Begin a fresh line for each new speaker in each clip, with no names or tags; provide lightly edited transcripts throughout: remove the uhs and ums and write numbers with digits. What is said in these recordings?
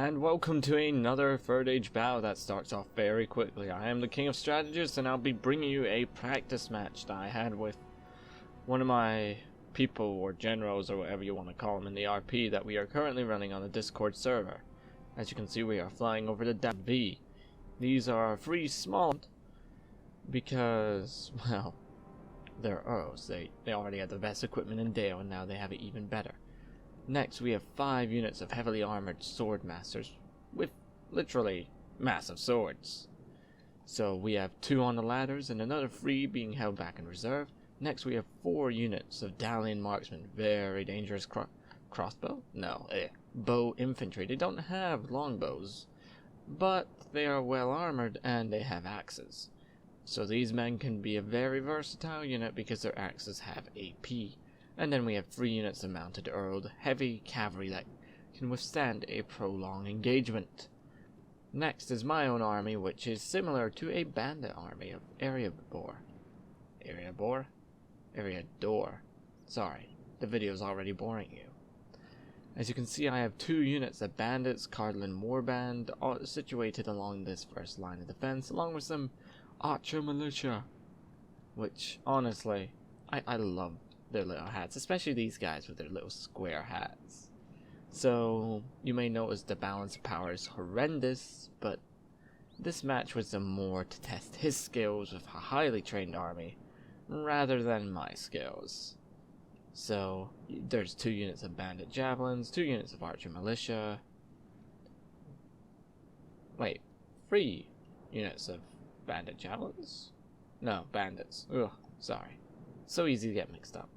And welcome to another third age battle that starts off very quickly. I am the King of Strategists, and I'll be bringing you a practice match that I had with one of my people, or generals, or whatever you want to call them, in the RP that we are currently running on the Discord server. As you can see, we are flying over the Dalian V. These are free small because, well, they're Earls. They already had the best equipment in Dale, and now they have it even better. Next, we have 5 units of heavily armored sword masters with literally massive swords. So we have 2 on the ladders and another 3 being held back in reserve. Next, we have 4 units of Dalian marksmen, very dangerous crossbow? No, bow infantry. They don't have longbows, but they are well armored and they have axes. So these men can be a very versatile unit because their axes have AP. And then we have 3 units of mounted Earled heavy cavalry that can withstand a prolonged engagement. Next is my own army, which is similar to a bandit army of Eriador. Eriador. Sorry, the video is already boring you. As you can see, I have 2 units of bandits, Cardinal Warband, all situated along this first line of defense, along with some archer militia, which honestly, I love their little hats, especially these guys with their little square hats. So you may notice the balance of power is horrendous, but this match was more to test his skills with a highly trained army rather than my skills. So there's 2 units of bandit javelins, 2 units of archer militia. Wait, 3 units of bandit javelins? No, bandits. Ugh, sorry. So easy to get mixed up.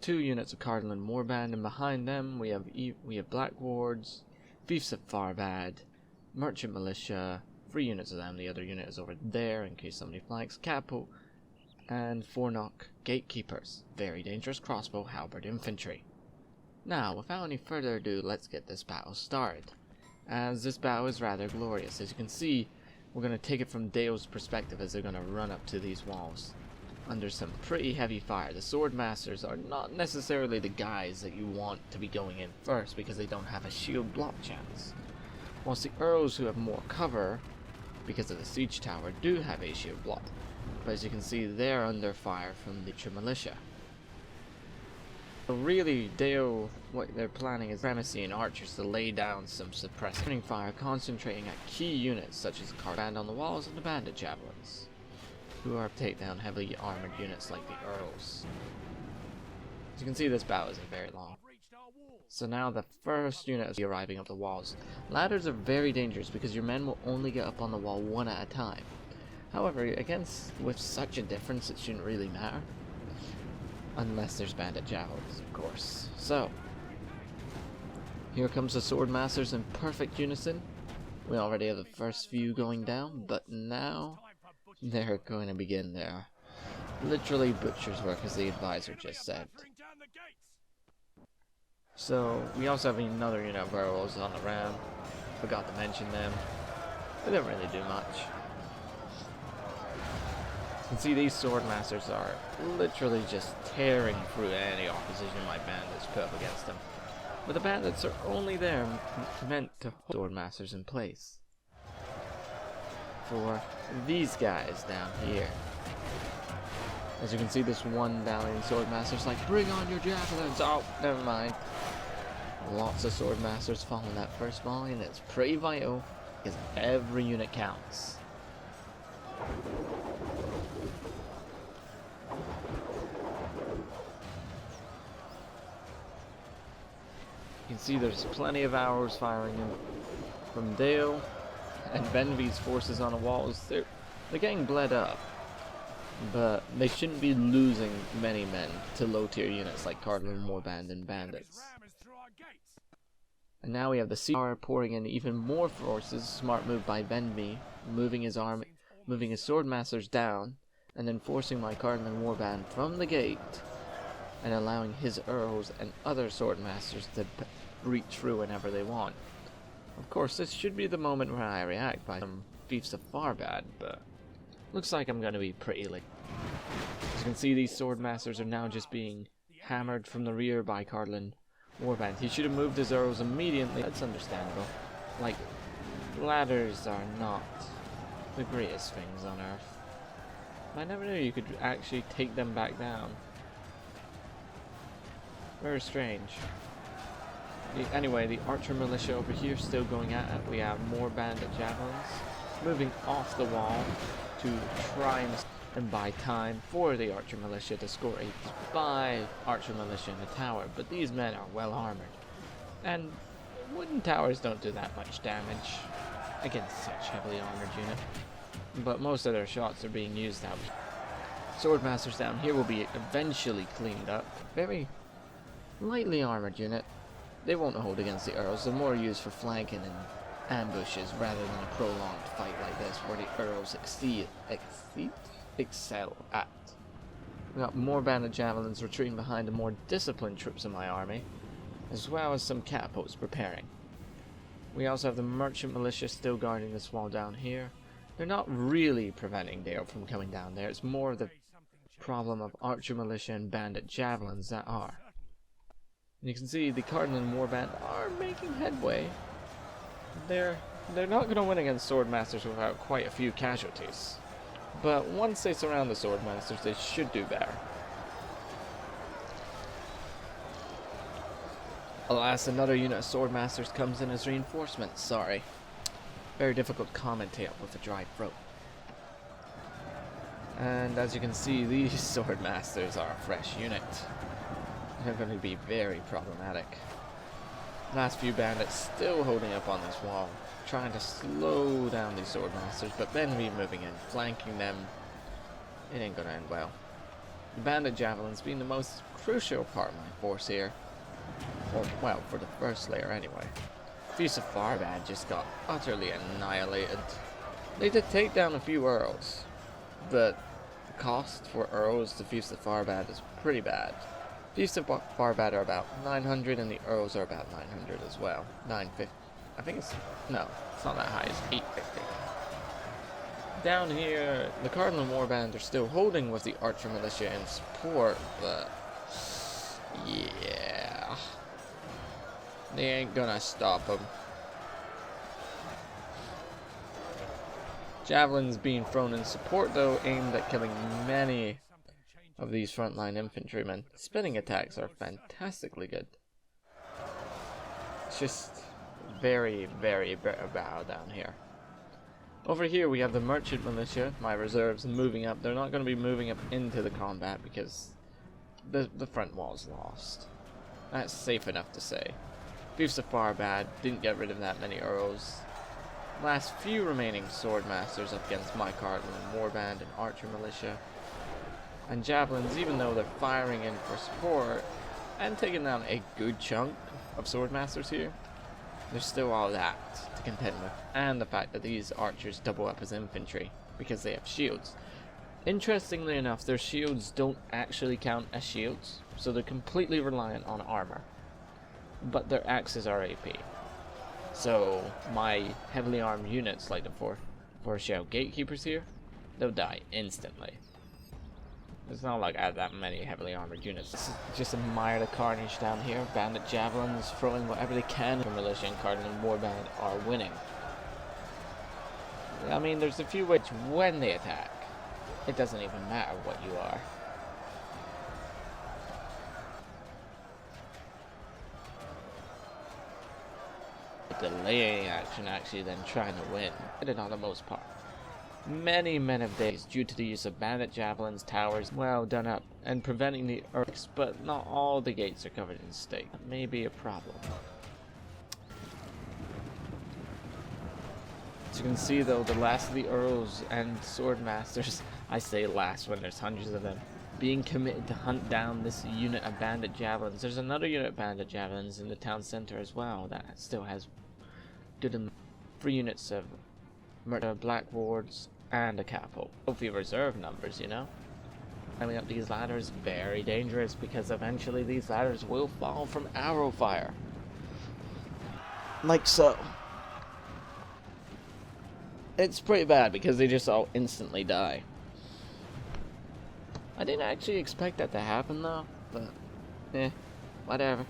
2 units of Cardinal Warband, and behind them we have Black Wards, Fiefs of Farbad, Merchant Militia, 3 units of them. The other unit is over there in case somebody flanks. Capo and Fornock Gatekeepers, very dangerous crossbow halberd infantry. Now, without any further ado, let's get this battle started. As this battle is rather glorious. As you can see, we're going to take it from Dale's perspective as they're going to run up to these walls under some pretty heavy fire. The sword masters are not necessarily the guys that you want to be going in first because they don't have a shield block chance. Whilst the Earls, who have more cover because of the siege tower, do have a shield block. But as you can see, they're under fire from the militia. So really, Dale, what they're planning is Supremacy and archers to lay down some suppressing fire, concentrating at key units such as the Card on the walls and the bandit javelins, who are take down heavily armored units like the Earls. As you can see, this battle isn't very long. So now the first unit is arriving up the walls. Ladders are very dangerous because your men will only get up on the wall 1 at a time. However, with such a difference, it shouldn't really matter. Unless there's bandit javelins, of course. So, here comes the sword masters in perfect unison. We already have the first few going down, but now they're going to begin their literally butcher's work, as the advisor just said. So, we also have another unit of Earls on the ram. Forgot to mention them. They didn't really do much. You can see these sword masters are literally just tearing through any opposition my bandits put up against them. But the bandits are only there meant to hold sword masters in place for these guys down here. As you can see, this one Dalian sword master's like, bring on your javelins! Oh, never mind. Lots of sword masters following that first volley, and it's pretty vital because every unit counts. You can see there's plenty of arrows firing in from Dale and Benvy's forces on the walls. They're getting bled up, but they shouldn't be losing many men to low-tier units like Cardinal Warband and bandits. And now we have the CR pouring in even more forces. Smart move by Benvy, moving his sword masters down, and then forcing my Cardinal Warband from the gate, and allowing his Earls and other sword masters to breach through whenever they want. Of course, this should be the moment where I react by some Fiefs of Farbad, but looks like I'm going to be pretty late. As you can see, these sword masters are now just being hammered from the rear by Cardinal warband. He should have moved his arrows immediately. That's understandable. Like, ladders are not the greatest things on Earth. I never knew you could actually take them back down. Very strange. Anyway, the archer militia over here still going at it. We have more bandit javelins moving off the wall to try and buy time for the archer militia to score a 5 archer militia in the tower. But these men are well armored, and wooden towers don't do that much damage against such heavily armored unit. But most of their shots are being used out. Swordmasters down here will be eventually cleaned up. Very lightly armored unit. They won't hold against the arrows. They're more used for flanking and ambushes rather than a prolonged fight like this where the arrows excel at. We got more bandit javelins retreating behind the more disciplined troops in my army, as well as some catapults preparing. We also have the merchant militia still guarding this wall down here. They're not really preventing Dale from coming down there. It's more the problem of archer militia and bandit javelins that are. And you can see the Cardinal and Warband are making headway. They're not going to win against Swordmasters without quite a few casualties. But once they surround the Swordmasters, they should do better. Alas, another unit of Swordmasters comes in as reinforcements. Sorry. Very difficult to commentate with a dry throat. And as you can see, these Swordmasters are a fresh unit. They're going to be very problematic. Last few bandits still holding up on this wall, trying to slow down these Swordmasters, but then we moving in, flanking them. It ain't going to end well. The bandit javelins being the most crucial part of my force here. Or, well, for the first layer anyway. Fuse of Farbad just got utterly annihilated. They did take down a few Earls, but the cost for Earls to Fuse of Farbad is pretty bad. Fuse of Farbad are about 900 and the Earls are about 900 as well. 950. I think it's... no, it's not that high, it's 850. Down here, the Cardinal Warband are still holding with the Archer Militia in support, but... yeah... they ain't gonna stop them. Javelins being thrown in support though, aimed at killing many of these frontline infantrymen. Spinning attacks are fantastically good. It's just very, very bad down here. Over here we have the merchant militia, my reserves, moving up. They're not going to be moving up into the combat because the front wall's lost. That's safe enough to say. Fiefs of Farbad didn't get rid of that many Earls. Last few remaining Swordmasters up against my Cardinal and Warband and Archer Militia. And Javelins, even though they're firing in for support and taking down a good chunk of Swordmasters here, there's still all that to contend with. And the fact that these archers double up as infantry because they have shields. Interestingly enough, their shields don't actually count as shields, so they're completely reliant on armor. But their axes are AP. So my heavily armed units like the four shell gatekeepers here, they'll die instantly. It's not like I have that many heavily armored units. Just admire the carnage down here. Bandit javelins throwing whatever they can. The militia and Cardinal Warband are winning. I mean, there's a few ways when they attack, it doesn't even matter what you are. Delaying action actually then trying to win. It did on the most part. Many men of days due to the use of bandit javelins, towers well done up, and preventing the earths, but not all the gates are covered in stake. That may be a problem. As you can see though, the last of the Earls and Swordmasters, I say last when there's hundreds of them, being committed to hunt down this unit of bandit javelins. There's another unit of bandit javelins in the town center as well that still has good 3 units of black wards and a catapult. Hopefully reserve numbers, you know. Climbing up these ladders very dangerous because eventually these ladders will fall from arrow fire. Like so. It's pretty bad because they just all instantly die. I didn't actually expect that to happen though, but whatever.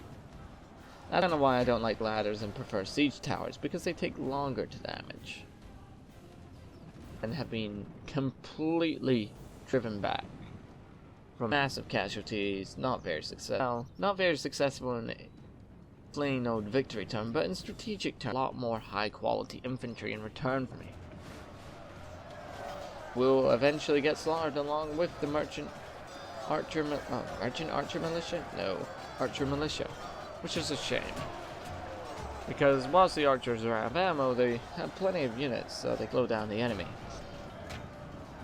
That's kind of why I don't like ladders and prefer siege towers, because they take longer to damage. And have been completely driven back from massive casualties, not very successful in plain old victory term, but in strategic term, a lot more high quality infantry in return for me. We'll eventually get slaughtered along with the merchant archer militia? No, archer militia, which is a shame. Because whilst the archers are out of ammo, they have plenty of units, so they slow down the enemy.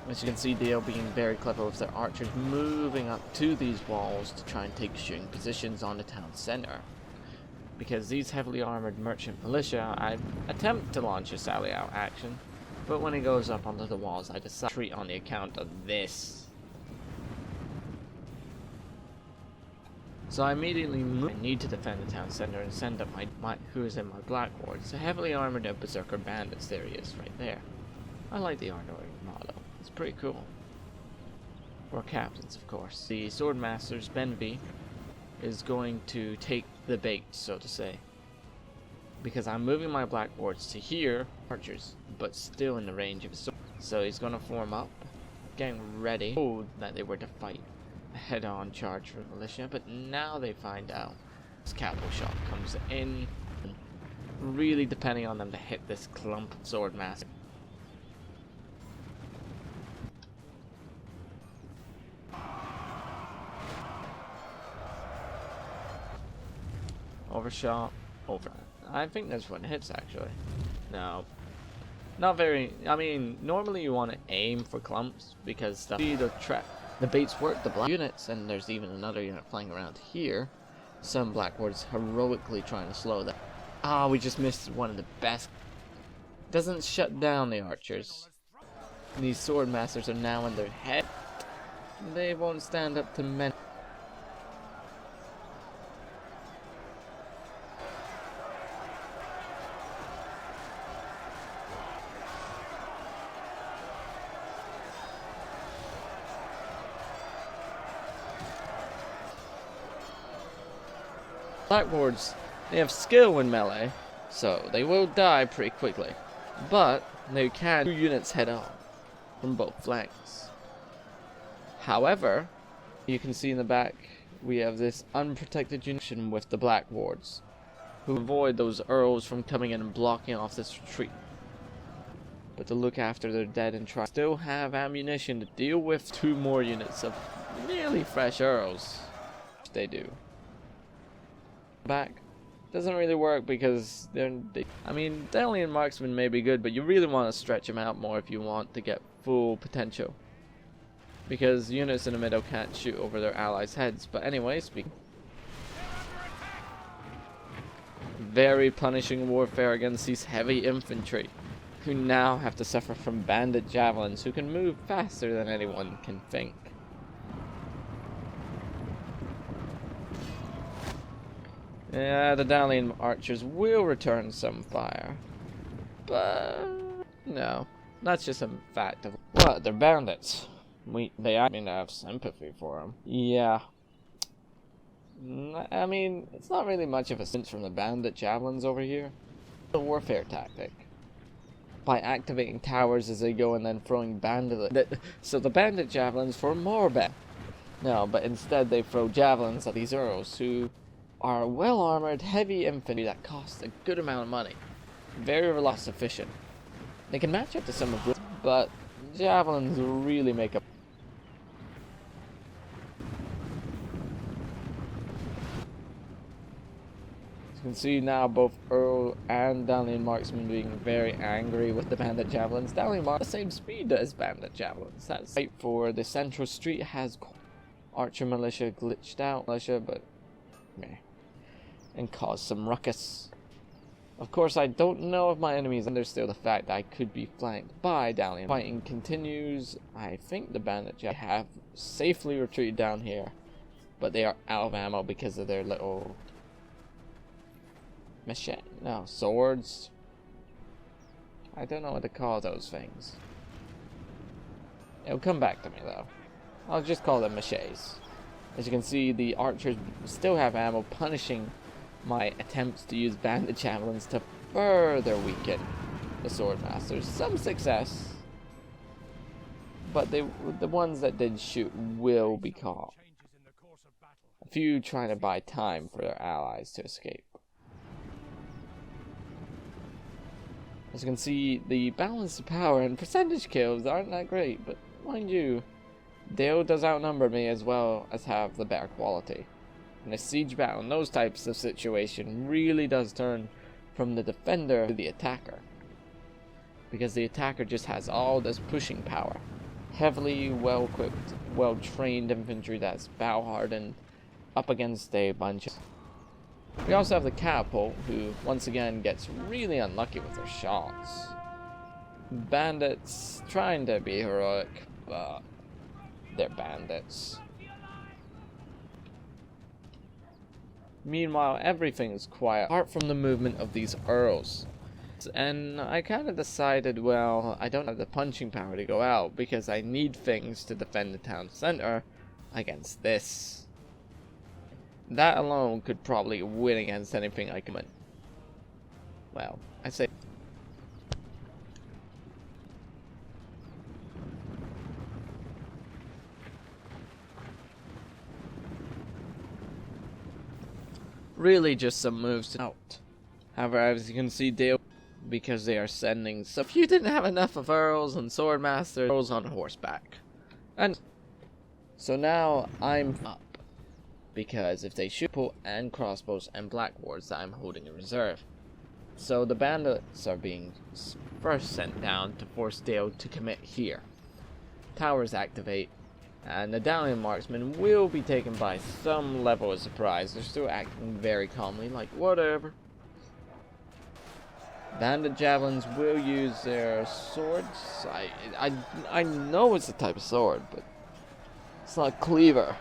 As you can see, they are being very clever with their archers moving up to these walls to try and take shooting positions on the town center. Because these heavily armored merchant militia, I attempt to launch a sally out action, but when it goes up onto the walls, I decide to retreat on the account of this. So I immediately move. I need to defend the town center and send up my who is in my black ward. So heavily armored berserker bandits. There he is, right there. I like the artillery model. It's pretty cool. We're captains, of course. The swordmaster's Benvy is going to take the bait, so to say, because I'm moving my black wards to here, archers, but still in the range of his sword. So he's going to form up, getting ready. Oh, that they were to fight a head-on charge for the militia, but now they find out this capital shot comes in, really depending on them to hit this clump of swordmaster. Overshot, over. I think this one hits actually. No. Not very. I mean, normally you want to aim for clumps because the baits work the black units, and there's even another unit flying around here. Some black wards heroically trying to slow them. Ah, we just missed one of the best. Doesn't shut down the archers. These sword masters are now in their head. They won't stand up to men. Black wards, they have skill in melee, so they will die pretty quickly, but they can 2 units head on from both flanks. However, you can see in the back we have this unprotected junction with the black wards, who avoid those earls from coming in and blocking off this retreat. But to look after their dead and try still have ammunition to deal with 2 more units of nearly fresh earls. They do. Back doesn't really work because I mean, Dalian marksman may be good, but you really want to stretch them out more if you want to get full potential, because units in the middle can't shoot over their allies' heads. But anyway, very punishing warfare against these heavy infantry, who now have to suffer from bandit javelins who can move faster than anyone can think. Yeah, the Dalian archers will return some fire, but no, that's just a fact of what, they're bandits. They I mean, I have sympathy for them. Yeah, I mean, it's not really much of a sense from the bandit javelins over here. It's a warfare tactic by activating towers as they go and then throwing so the bandit javelins for more no, but instead they throw javelins at these earls who are well-armored, heavy infantry that cost a good amount of money. Very loss efficient. They can match up to some of this, but javelins really make up. As you can see now, both Earl and Dalian marksmen being very angry with the bandit javelins. Dalian marksmen the same speed as bandit javelins. That's right. For the central street has archer militia glitched out militia, but meh. And cause some ruckus. Of course, I don't know if my enemies understand the fact that I could be flanked by Dalian. Fighting continues. I think the bandits have safely retreated down here, but they are out of ammo because of their little swords. I don't know what to call those things. It'll come back to me though. I'll just call them machetes. As you can see, the archers still have ammo, punishing my attempts to use bandit javelins to further weaken the sword masters. Some success, but the ones that did shoot will be caught. A few trying to buy time for their allies to escape. As you can see, the balance of power and percentage kills aren't that great, but mind you, Dale does outnumber me as well as have the better quality. In a siege battle, in those types of situation really does turn from the defender to the attacker. Because the attacker just has all this pushing power. Heavily well-equipped, well-trained infantry that's battle-hardened up against a bunch of... We also have the catapult, who once again gets really unlucky with their shots. Bandits trying to be heroic, but they're bandits. Meanwhile, everything is quiet, apart from the movement of these earls. And I kind of decided, well, I don't have the punching power to go out, because I need things to defend the town center against this. That alone could probably win against anything I can win. Well, I say... really just some moves out. However, as you can see, Dale, because they are sending... So if you didn't have enough of earls and swordmasters, earls on horseback. And so now I'm up. Because if they shoot bow and crossbows and blackboards, I'm holding in reserve. So the bandits are being first sent down to force Dale to commit here. Towers activate, and the Dalian marksmen will be taken by some level of surprise. They're still acting very calmly, like whatever. Bandit javelins will use their swords. I know it's a type of sword, but it's not a cleaver.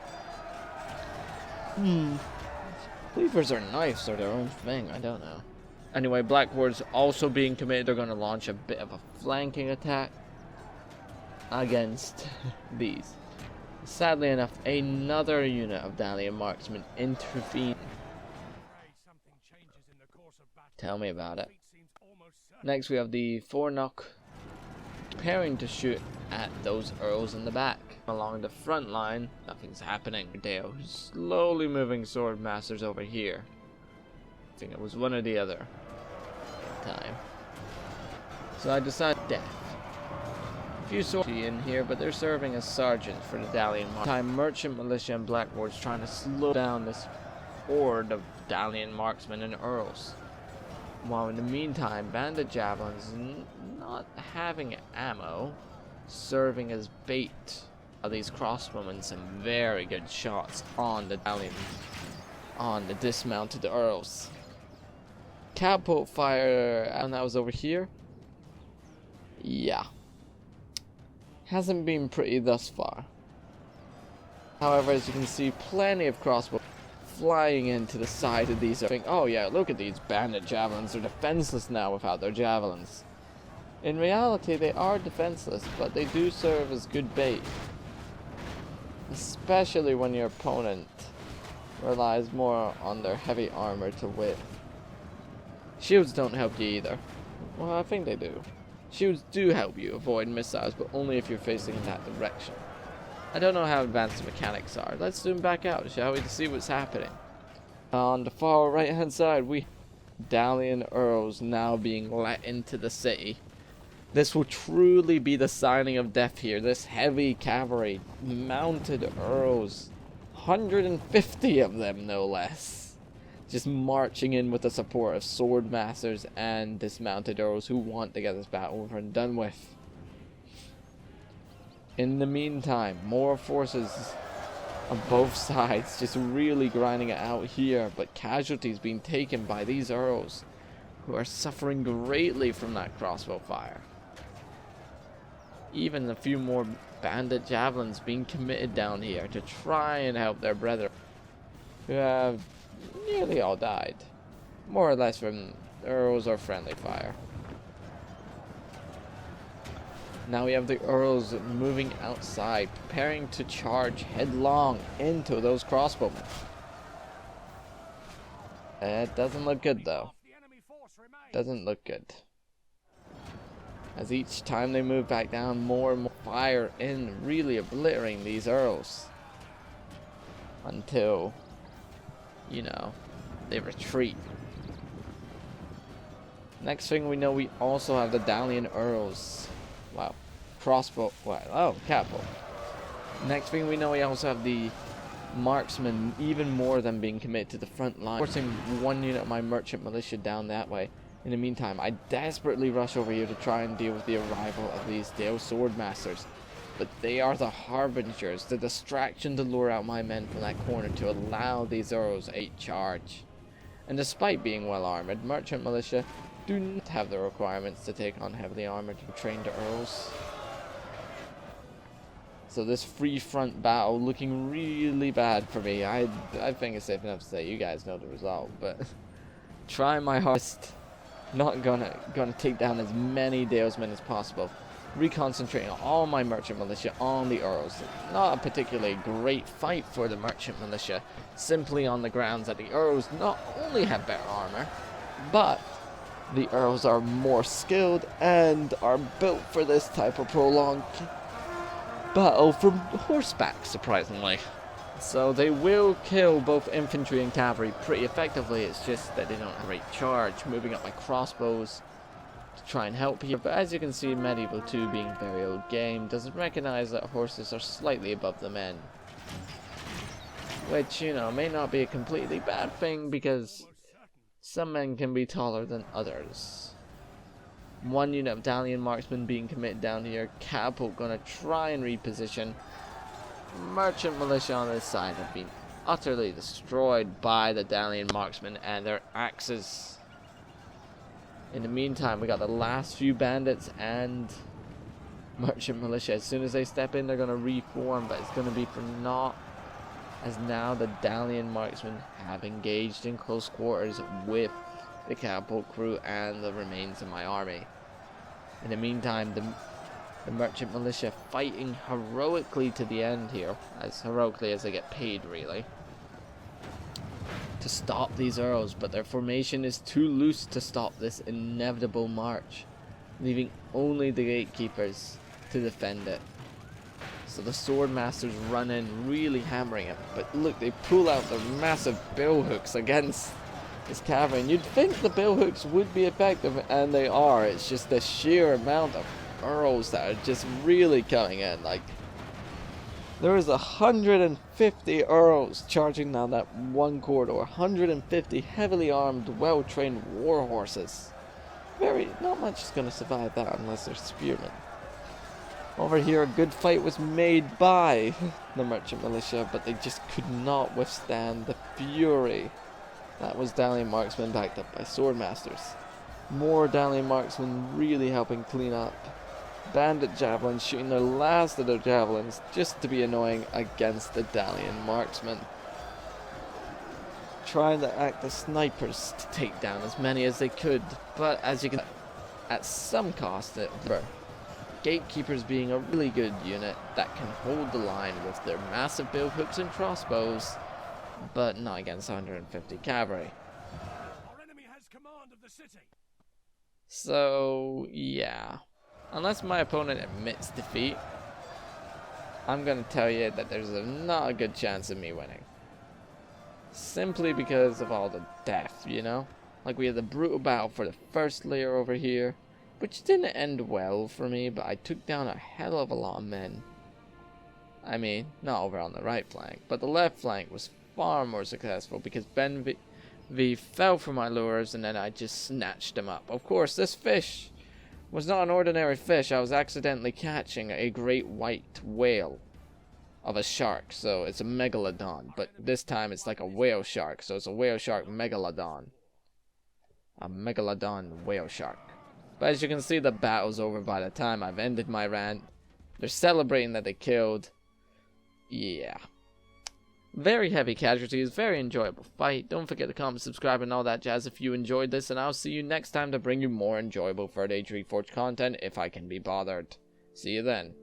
Cleavers or knives are their own thing, I don't know. Anyway, Blackboard's also being committed. They're going to launch a bit of a flanking attack against these. Sadly enough, another unit of Dalian marksmen intervened. Tell me about it. Next we have the Fornock preparing to shoot at those earls in the back. Along the front line, nothing's happening. Dale is slowly moving sword masters over here. I think it was one or the other time. So I decided death. A few swords in here, but they're serving as sergeants for the Dalian merchant militia and blackboards trying to slow down this horde of Dalian marksmen and earls. While in the meantime, bandit javelins not having ammo, serving as bait. These crossbowmen some very good shots on the Dalian, on the dismounted earls. Catapult fire, and that was over here. Yeah, hasn't been pretty thus far. However, as you can see, plenty of crossbow flying into the side of these. Oh yeah, look at these bandit javelins. They're defenseless now without their javelins. In reality, they are defenseless, but they do serve as good bait. Especially when your opponent relies more on their heavy armor to win. Shields don't help you either. Well, I think they do. Shields do help you avoid missiles, but only if you're facing in that direction. I don't know how advanced the mechanics are. Let's zoom back out, shall we, to see what's happening. On the far right hand side, we Dalian earls now being let into the city. This will truly be the signing of death here. This heavy cavalry, mounted earls, 150 of them no less, just marching in with the support of sword masters and dismounted earls who want to get this battle over and done with. In the meantime, more forces on both sides just really grinding it out here, but casualties being taken by these earls who are suffering greatly from that crossbow fire. Even a few more bandit javelins being committed down here to try and help their brethren, who have nearly all died, more or less from earls or friendly fire. Now we have the earls moving outside, preparing to charge headlong into those crossbowmen. It doesn't look good though. Doesn't look good. As each time they move back down, more and more fire in, really obliterating these Earls. Until, you know, they retreat. Next thing we know, we also have the Dalian Earls. Wow. Crossbow. Wow. Oh, catapult. Next thing we know, we also have the marksmen, even more than being committed to the front line, forcing one unit of my merchant militia down that way. In the meantime, I desperately rush over here to try and deal with the arrival of these Dale Swordmasters, but they are the harbingers, the distraction to lure out my men from that corner to allow these Earls a charge. And despite being well armored, merchant militia do not have the requirements to take on heavily armored and trained Earls. So this free front battle looking really bad for me. I think it's safe enough to say you guys know the result, but trying my hardest, not gonna take down as many Dalesmen as possible. Reconcentrating all my merchant militia on the Earls. Not a particularly great fight for the merchant militia, simply on the grounds that the Earls not only have better armor, but the Earls are more skilled and are built for this type of prolonged battle from horseback, surprisingly. So they will kill both infantry and cavalry pretty effectively. It's just that they don't have a great charge. Moving up my crossbows to try and help here. But as you can see, Medieval 2 being very old game doesn't recognize that horses are slightly above the men. Which, you know, may not be a completely bad thing because some men can be taller than others. One unit of Dalian marksmen being committed down here. Catapult gonna try and reposition. Merchant militia on this side have been utterly destroyed by the Dalian marksmen and their axes. In the meantime, we got the last few bandits and merchant militia. As soon as they step in, they're gonna reform, but it's gonna be for naught, as now the Dalian marksmen have engaged in close quarters with the catapult crew and the remains of my army. In the meantime, the merchant militia fighting heroically to the end here, as heroically as they get paid, really, to stop these Earls, but their formation is too loose to stop this inevitable march, leaving only the gatekeepers to defend it. So the swordmasters run in, really hammering it, but look, they pull out their massive billhooks against this cavalry, and you'd think the billhooks would be effective, and they are. It's just the sheer amount of Earls that are just really coming in. Like, there is 150 Earls charging down that one corridor. 150 heavily armed, well-trained war horses. Not much is going to survive that unless they're spearmen. Over here, a good fight was made by the merchant militia, but they just could not withstand the fury. That was Dalian marksmen backed up by swordmasters. More Dalian marksmen really helping clean up. Bandit javelins shooting their last of their javelins just to be annoying against the Dalian marksmen. Trying to act as snipers to take down as many as they could, but as you can, at some cost, gatekeepers being a really good unit that can hold the line with their massive billhooks and crossbows, but not against 150 cavalry.
Our enemy has command of the city.
So, yeah. Unless my opponent admits defeat, I'm going to tell you that there's not a good chance of me winning. Simply because of all the death, you know? Like, we had the brutal battle for the first layer over here, which didn't end well for me, but I took down a hell of a lot of men. I mean, not over on the right flank, but the left flank was far more successful because Ben V fell for my lures and then I just snatched him up. Of course, this fish was not an ordinary fish. I was accidentally catching a great white whale of a shark, so it's a megalodon, but this time it's like a whale shark, so it's a whale shark megalodon. A megalodon whale shark. But as you can see, the battle's over by the time I've ended my rant. They're celebrating that they killed. Yeah. Very heavy casualties, very enjoyable fight. Don't forget to comment, subscribe, and all that jazz if you enjoyed this, and I'll see you next time to bring you more enjoyable 3rd Age Reforge content if I can be bothered. See you then.